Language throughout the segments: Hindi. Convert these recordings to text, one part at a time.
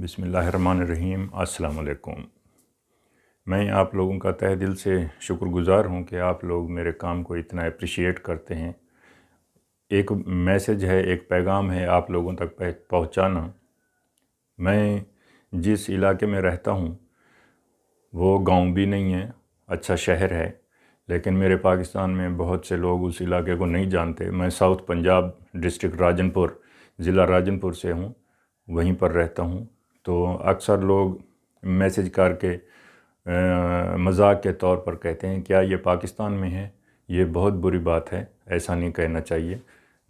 बिस्मिल्लाहिर्रहमानिर्रहीम। अस्सलाम वालेकुम। मैं आप लोगों का तहे दिल से शुक्रगुज़ार हूँ कि आप लोग मेरे काम को इतना अप्रिशिएट करते हैं। एक मैसेज है, एक पैगाम है आप लोगों तक पहुँचाना। मैं जिस इलाके में रहता हूँ वो गांव भी नहीं है, अच्छा शहर है, लेकिन मेरे पाकिस्तान में बहुत से लोग उस इलाके को नहीं जानते। मैं साउथ पंजाब डिस्ट्रिक्ट राजनपुर, ज़िला राजनपुर से हूँ, वहीं पर रहता हूँ। तो अक्सर लोग मैसेज करके मजाक के तौर पर कहते हैं क्या ये पाकिस्तान में है। ये बहुत बुरी बात है, ऐसा नहीं कहना चाहिए।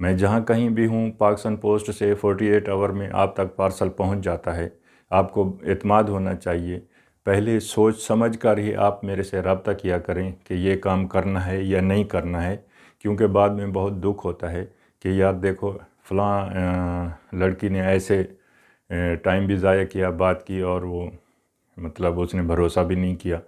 मैं जहाँ कहीं भी हूँ, पाकिस्तान पोस्ट से 48 आवर में आप तक पार्सल पहुँच जाता है। आपको एतमाद होना चाहिए। पहले सोच समझ कर ही आप मेरे से रब्ता किया करें कि ये काम करना है या नहीं करना है, क्योंकि बाद में बहुत दुख होता है कि यार देखो फ़लाँ लड़की ने ऐसे टाइम भी ज़ाया किया, बात की, और वो मतलब उसने भरोसा भी नहीं किया।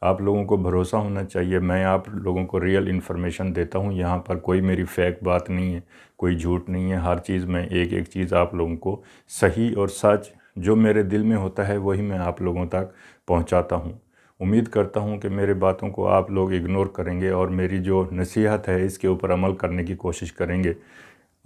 आप लोगों को भरोसा होना चाहिए। मैं आप लोगों को रियल इन्फॉर्मेशन देता हूँ। यहाँ पर कोई मेरी फेक बात नहीं है, कोई झूठ नहीं है। हर चीज़ मैं एक एक चीज़ आप लोगों को सही और सच जो मेरे दिल में होता है वही मैं आप लोगों तक पहुँचाता हूँ। उम्मीद करता हूँ कि मेरी बातों को आप लोग इग्नोर करेंगे और मेरी जो नसीहत है इसके ऊपर अमल करने की कोशिश करेंगे।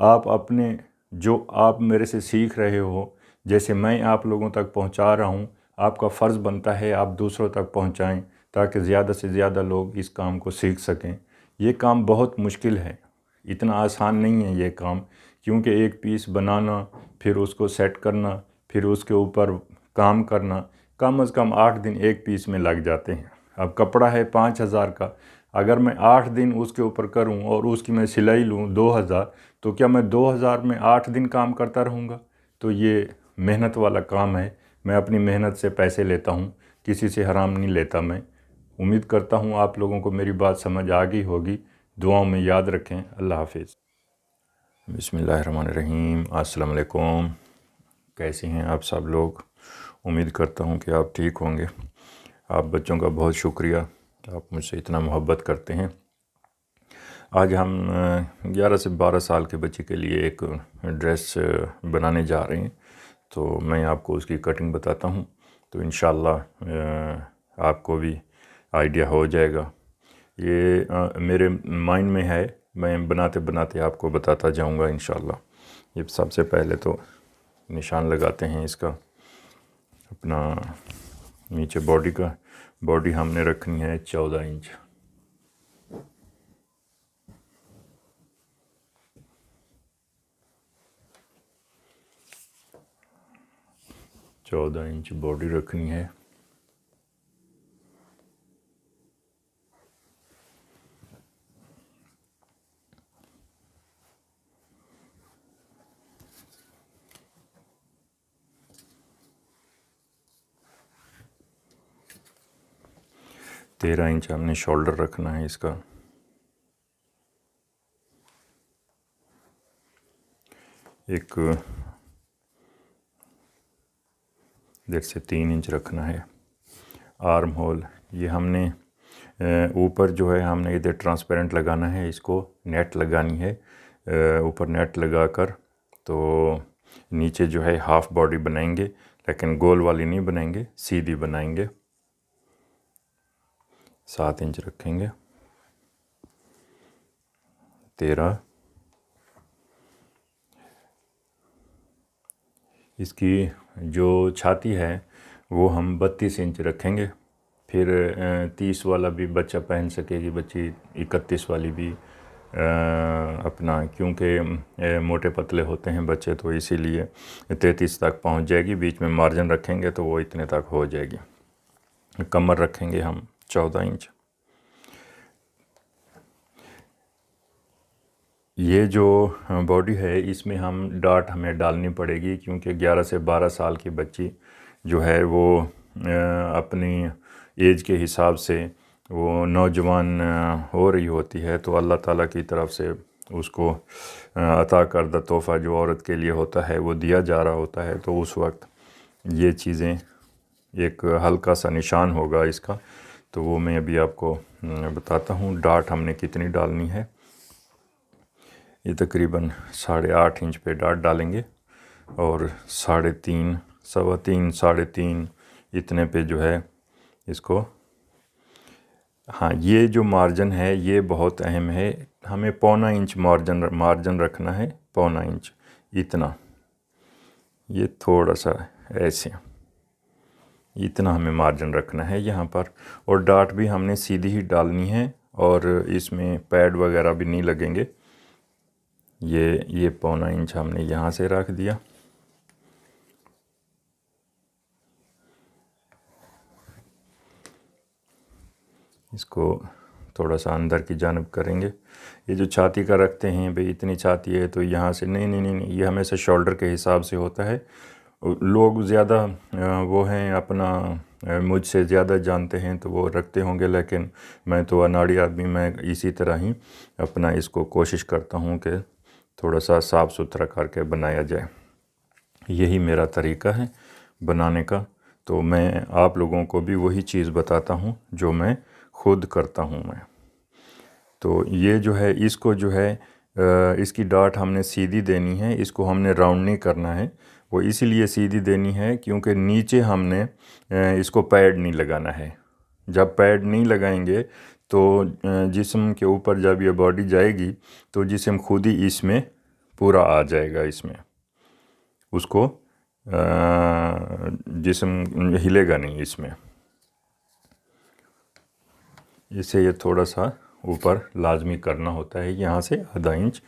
आप अपने जो आप मेरे से सीख रहे हो, जैसे मैं आप लोगों तक पहुंचा रहा हूं, आपका फ़र्ज़ बनता है आप दूसरों तक पहुंचाएं ताकि ज़्यादा से ज़्यादा लोग इस काम को सीख सकें। ये काम बहुत मुश्किल है, इतना आसान नहीं है ये काम, क्योंकि एक पीस बनाना, फिर उसको सेट करना, फिर उसके ऊपर काम करना, कम से कम 8 दिन एक पीस में लग जाते हैं। अब कपड़ा है 5,000 का, अगर मैं 8 दिन उसके ऊपर करूं और उसकी मैं सिलाई लूं 2,000, तो क्या मैं 2,000 में 8 दिन काम करता रहूँगा? तो ये मेहनत वाला काम है। मैं अपनी मेहनत से पैसे लेता हूँ, किसी से हराम नहीं लेता मैं। उम्मीद करता हूँ आप लोगों को मेरी बात समझ आ गई होगी। दुआओं में याद रखें। अल्लाह हाफिज़। बिस्मिल्लाहिर्रहमानिर्रहीम। अस्सलाम वालेकुम। कैसे हैं आप सब लोग? उम्मीद करता हूँ कि आप ठीक होंगे। आप बच्चों का बहुत शुक्रिया, आप मुझसे इतना मोहब्बत करते हैं। आज हम 11 से 12 साल के बच्चे के लिए एक ड्रेस बनाने जा रहे हैं, तो मैं आपको उसकी कटिंग बताता हूँ। तो इंशाअल्लाह आपको भी आइडिया हो जाएगा। ये मेरे माइंड में है, मैं बनाते बनाते आपको बताता जाऊँगा इंशाअल्लाह। ये सबसे पहले तो निशान लगाते हैं इसका, अपना नीचे बॉडी का। बॉडी हमने रखनी है 14 इंच। चौदह इंच बॉडी रखनी है। तेरह इंच हमने शोल्डर रखना है इसका। एक 1.5 से 3 इंच रखना है। आर्म होल ये हमने ऊपर जो है हमने इधर ट्रांसपेरेंट लगाना है, इसको नेट लगानी है। ऊपर नेट लगाकर तो नीचे जो है हाफ बॉडी बनाएंगे, लेकिन गोल वाली नहीं बनाएंगे, सीधी बनाएंगे। 7 इंच रखेंगे। 13। इसकी जो छाती है वो हम 32 इंच रखेंगे। फिर 30 वाला भी बच्चा पहन सकेगी बच्ची, 31 वाली भी अपना, क्योंकि मोटे पतले होते हैं बच्चे तो इसीलिए 33 तक पहुंच जाएगी। बीच में मार्जिन रखेंगे तो वो इतने तक हो जाएगी। कमर रखेंगे हम 14 इंच। ये जो बॉडी है इसमें हम डाट हमें डालनी पड़ेगी, क्योंकि 11 से 12 साल की बच्ची जो है वो अपनी एज के हिसाब से वो नौजवान हो रही होती है। तो अल्लाह ताला की तरफ से उसको अता करदा तोहफ़ा जो औरत के लिए होता है वो दिया जा रहा होता है। तो उस वक्त ये चीज़ें, एक हल्का सा निशान होगा इसका, तो वो मैं अभी आपको बताता हूँ। डाट हमने कितनी डालनी है, ये तकरीबन 8.5 इंच पे डाट डालेंगे और 3.5 3.25 3.5 इतने पे जो है इसको। हाँ, ये जो मार्जिन है ये बहुत अहम है, हमें 1.25 इंच मार्जिन रखना है, 1.25 इंच इतना, ये थोड़ा सा ऐसे, इतना हमें मार्जिन रखना है यहाँ पर। और डाट भी हमने सीधी ही डालनी है और इसमें पैड वगैरह भी नहीं लगेंगे। ये 1.25 इंच हमने यहाँ से रख दिया। इसको थोड़ा सा अंदर की जानब करेंगे। ये जो छाती का रखते हैं भाई, इतनी छाती है तो यहाँ से नहीं नहीं नहीं नहीं, ये हमेशा शोल्डर के हिसाब से होता है। लोग ज़्यादा वो हैं अपना मुझसे ज़्यादा जानते हैं तो वो रखते होंगे, लेकिन मैं तो अनाड़ी आदमी, मैं इसी तरह ही अपना इसको कोशिश करता हूँ कि थोड़ा सा साफ़ सुथरा करके बनाया जाए। यही मेरा तरीका है बनाने का। तो मैं आप लोगों को भी वही चीज़ बताता हूँ जो मैं खुद करता हूँ मैं। तो ये जो है, इसको जो है इसकी डाट हमने सीधी देनी है, इसको हमने राउंड नहीं करना है। वो इसीलिए सीधी देनी है क्योंकि नीचे हमने इसको पैड नहीं लगाना है। जब पैड नहीं लगाएंगे तो जिस्म के ऊपर जब ये बॉडी जाएगी तो जिस्म खुद ही इसमें पूरा आ जाएगा, इसमें उसको जिस्म हिलेगा नहीं इसमें। इसे ये थोड़ा सा ऊपर लाजमी करना होता है, यहाँ से आधा इंच।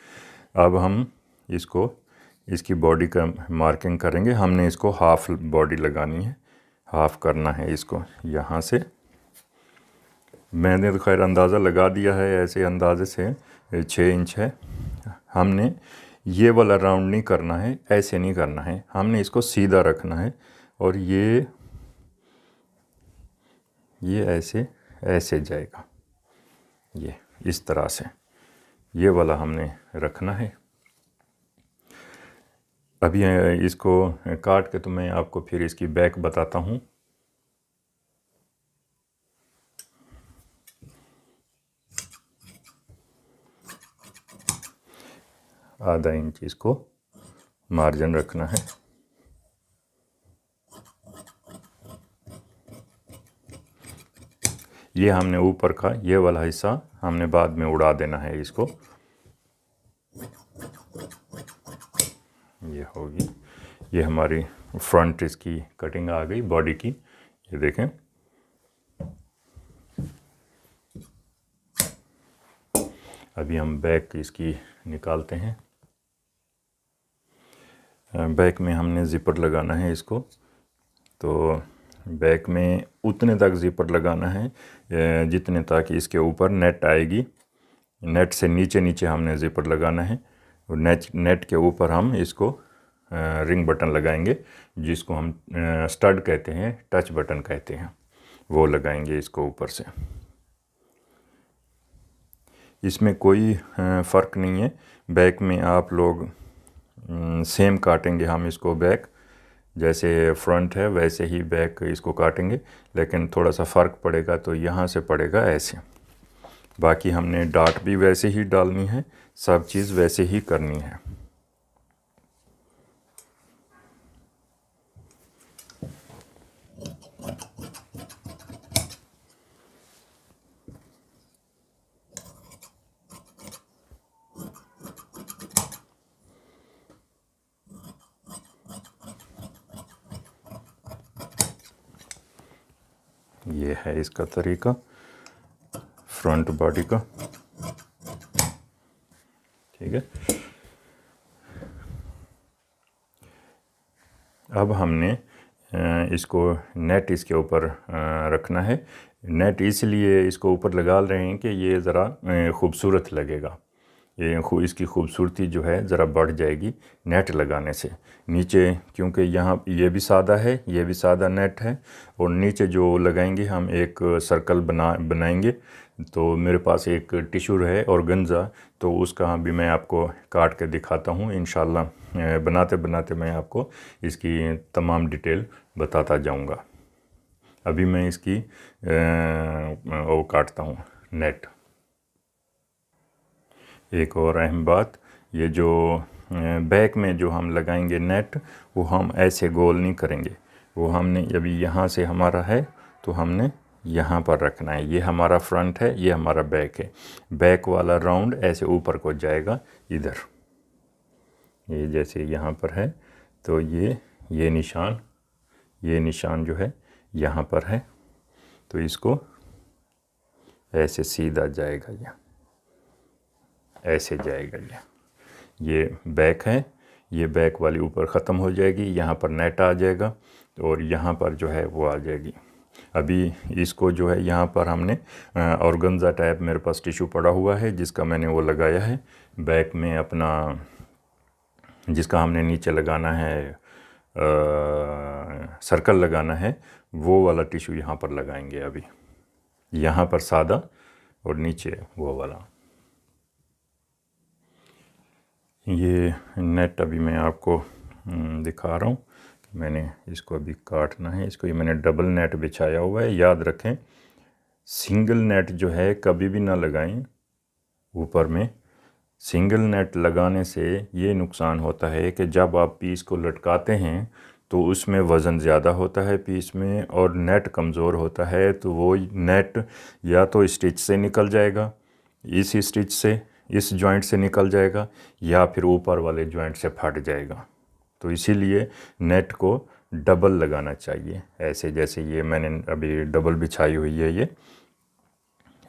अब हम इसको, इसकी बॉडी का मार्किंग करेंगे। हमने इसको हाफ़ बॉडी लगानी है, हाफ़ करना है इसको यहाँ से। मैंने तो खैर अंदाज़ा लगा दिया है, ऐसे अंदाज़े से 6 इंच है। हमने ये वाला राउंड नहीं करना है, ऐसे नहीं करना है, हमने इसको सीधा रखना है। और ये ऐसे ऐसे जाएगा, ये इस तरह से, ये वाला हमने रखना है। अभी इसको काट के तो मैं आपको फिर इसकी बैक बताता हूँ। आधा इंच इसको मार्जिन रखना है। ये हमने ऊपर का ये वाला हिस्सा हमने बाद में उड़ा देना है इसको। ये होगी, ये हमारी फ्रंट इसकी कटिंग आ गई बॉडी की, ये देखें। अभी हम बैक इसकी निकालते हैं। बैक में हमने ज़िपर लगाना है इसको, तो बैक में उतने तक ज़िपर लगाना है जितने तक इसके ऊपर नेट आएगी। नेट से नीचे नीचे हमने ज़िपर लगाना है। और नेट के ऊपर हम इसको रिंग बटन लगाएंगे, जिसको हम स्टड कहते हैं, टच बटन कहते हैं, वो लगाएंगे इसको ऊपर से। इसमें कोई फ़र्क नहीं है। बैक में आप लोग सेम काटेंगे हम इसको, बैक जैसे फ्रंट है वैसे ही बैक इसको काटेंगे, लेकिन थोड़ा सा फ़र्क पड़ेगा तो यहाँ से पड़ेगा ऐसे। बाकी हमने डाट भी वैसे ही डालनी है, सब चीज़ वैसे ही करनी है। ये है इसका तरीका फ्रंट बॉडी का, ठीक है। अब हमने इसको नेट इसके ऊपर रखना है। नेट इसलिए इसको ऊपर लगा रहे हैं कि ये ज़रा ख़ूबसूरत लगेगा, ये इसकी खूबसूरती जो है ज़रा बढ़ जाएगी नेट लगाने से। नीचे क्योंकि यहाँ ये भी सादा है, ये भी सादा नेट है, और नीचे जो लगाएंगे हम एक सर्कल बनाएंगे। तो मेरे पास एक टिश्यू है और गंजा, तो उसका भी मैं आपको काट के दिखाता हूँ इंशाल्लाह। बनाते बनाते मैं आपको इसकी तमाम डिटेल बताता जाऊँगा। अभी मैं इसकी वो काटता हूँ नेट। एक और अहम बात, ये जो बैक में जो हम लगाएंगे नेट, वो हम ऐसे गोल नहीं करेंगे। वो हमने अभी यहाँ से हमारा है तो हमने यहाँ पर रखना है। ये हमारा फ्रंट है, ये हमारा बैक है। बैक वाला राउंड ऐसे ऊपर को जाएगा इधर, ये जैसे यहाँ पर है तो ये निशान जो है यहाँ पर है, तो इसको ऐसे सीधा जाएगा, ऐसे जाएगा। ये बैक है, ये बैक वाली ऊपर ख़त्म हो जाएगी, यहाँ पर नेट आ जाएगा और यहाँ पर जो है वो आ जाएगी। अभी इसको जो है यहाँ पर हमने ऑर्गेन्जा टाइप मेरे पास टिश्यू पड़ा हुआ है जिसका मैंने वो लगाया है बैक में अपना, जिसका हमने नीचे लगाना है सर्कल लगाना है, वो वाला टिश्यू यहाँ पर लगाएंगे। अभी यहाँ पर सादा और नीचे वो वाला। ये नेट अभी मैं आपको दिखा रहा हूँ। मैंने इसको अभी काटना है इसको। ये मैंने डबल नेट बिछाया हुआ है। याद रखें, सिंगल नेट जो है कभी भी ना लगाएं ऊपर में। सिंगल नेट लगाने से ये नुकसान होता है कि जब आप पीस को लटकाते हैं तो उसमें वज़न ज़्यादा होता है पीस में, और नेट कमज़ोर होता है, तो वो नेट या तो स्टिच से निकल जाएगा, इस स्टिच से, इस जॉइंट से निकल जाएगा, या फिर ऊपर वाले जॉइंट से फट जाएगा। तो इसीलिए नेट को डबल लगाना चाहिए। ऐसे जैसे ये मैंने अभी डबल बिछाई हुई है, ये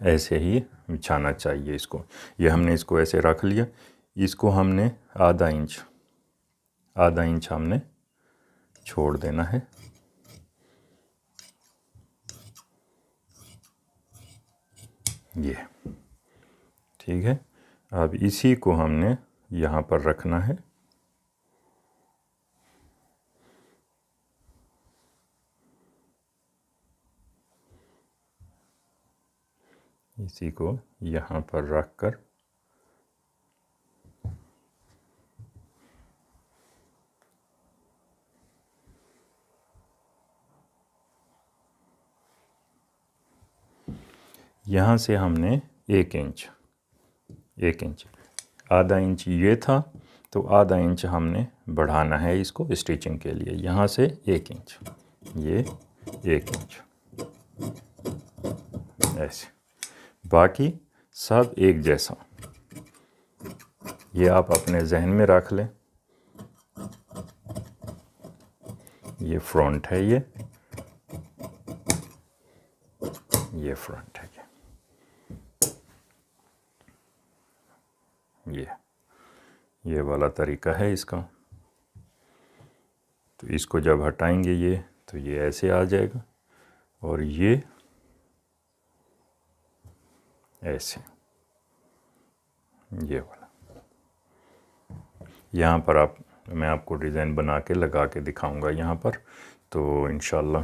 ऐसे ही बिछाना चाहिए इसको। ये हमने इसको ऐसे रख लिया। इसको हमने आधा इंच हमने छोड़ देना है। ये ठीक है। अब इसी को हमने यहाँ पर रखना है। इसी को यहाँ पर रख कर यहाँ से हमने 1 इंच, आधा इंच ये था तो आधा इंच हमने बढ़ाना है इसको स्टिचिंग के लिए। यहाँ से 1 इंच, ये 1 इंच, ऐसे। बाकी सब एक जैसा। ये आप अपने जहन में रख लें। ये फ्रंट है, ये फ्रंट है, ये वाला तरीका है इसका। तो इसको जब हटाएंगे ये, तो ये ऐसे आ जाएगा और ये ऐसे, ये वाला। यहाँ पर मैं आपको डिज़ाइन बना के लगा के दिखाऊंगा यहाँ पर। तो इंशाल्लाह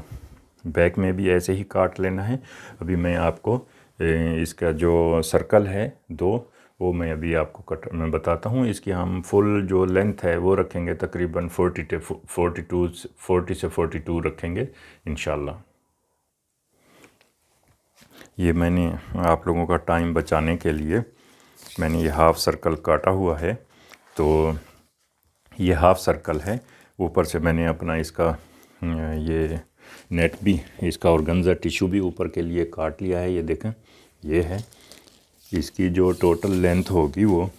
बैक में भी ऐसे ही काट लेना है। अभी मैं आपको इसका जो सर्कल है 2, वो मैं अभी आपको मैं बताता हूँ। इसकी हम फुल जो लेंथ है वो रखेंगे तकरीबन 40 से 42 रखेंगे इंशाल्लाह। ये मैंने आप लोगों का टाइम बचाने के लिए मैंने ये हाफ़ सर्कल काटा हुआ है। तो ये हाफ़ सर्कल है, ऊपर से मैंने अपना इसका ये नेट भी, इसका ऑर्गेन्जा टिश्यू भी ऊपर के लिए काट लिया है। ये देखें, ये है। इसकी जो टोटल लेंथ होगी वो,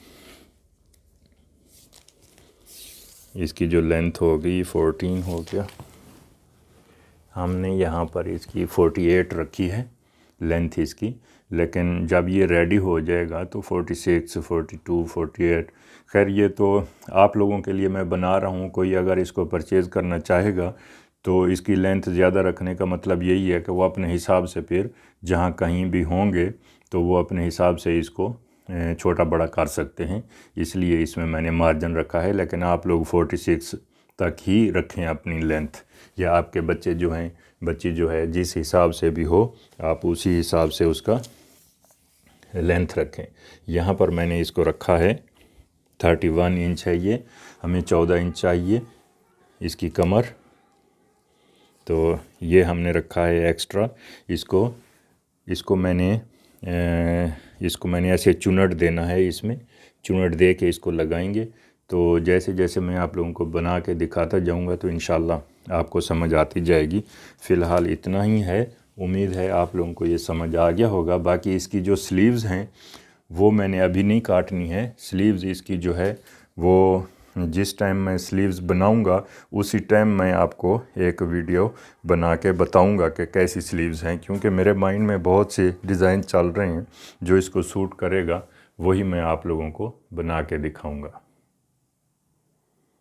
इसकी जो लेंथ होगी 14 हो गया। हमने यहाँ पर इसकी 48 रखी है लेंथ इसकी, लेकिन जब ये रेडी हो जाएगा तो 46, 42, 48। खैर ये तो आप लोगों के लिए मैं बना रहा हूँ। कोई अगर इसको परचेज़ करना चाहेगा तो इसकी लेंथ ज़्यादा रखने का मतलब यही है कि वो अपने हिसाब से फिर जहाँ कहीं भी होंगे तो वो अपने हिसाब से इसको छोटा बड़ा कर सकते हैं। इसलिए इसमें मैंने मार्जिन रखा है, लेकिन आप लोग 46 तक ही रखें अपनी लेंथ, या आपके बच्चे जो हैं, बच्ची जो है, जिस हिसाब से भी हो आप उसी हिसाब से उसका लेंथ रखें। यहाँ पर मैंने इसको रखा है 31 इंच है। ये हमें 14 इंच चाहिए इसकी कमर, तो ये हमने रखा है एक्स्ट्रा। इसको मैंने ऐसे चुनट देना है। इसमें चुनट दे के इसको लगाएंगे तो जैसे जैसे मैं आप लोगों को बना के दिखाता जाऊंगा तो इंशाल्लाह आपको समझ आती जाएगी। फ़िलहाल इतना ही है, उम्मीद है आप लोगों को ये समझ आ गया होगा। बाकी इसकी जो स्लीव्स हैं वो मैंने अभी नहीं काटनी है। स्लीव्स इसकी जो है वो जिस टाइम मैं स्लीव्स बनाऊंगा उसी टाइम मैं आपको एक वीडियो बना के बताऊंगा कि कैसी स्लीव्स हैं, क्योंकि मेरे माइंड में बहुत से डिज़ाइन चल रहे हैं। जो इसको सूट करेगा वही मैं आप लोगों को बना के दिखाऊंगा।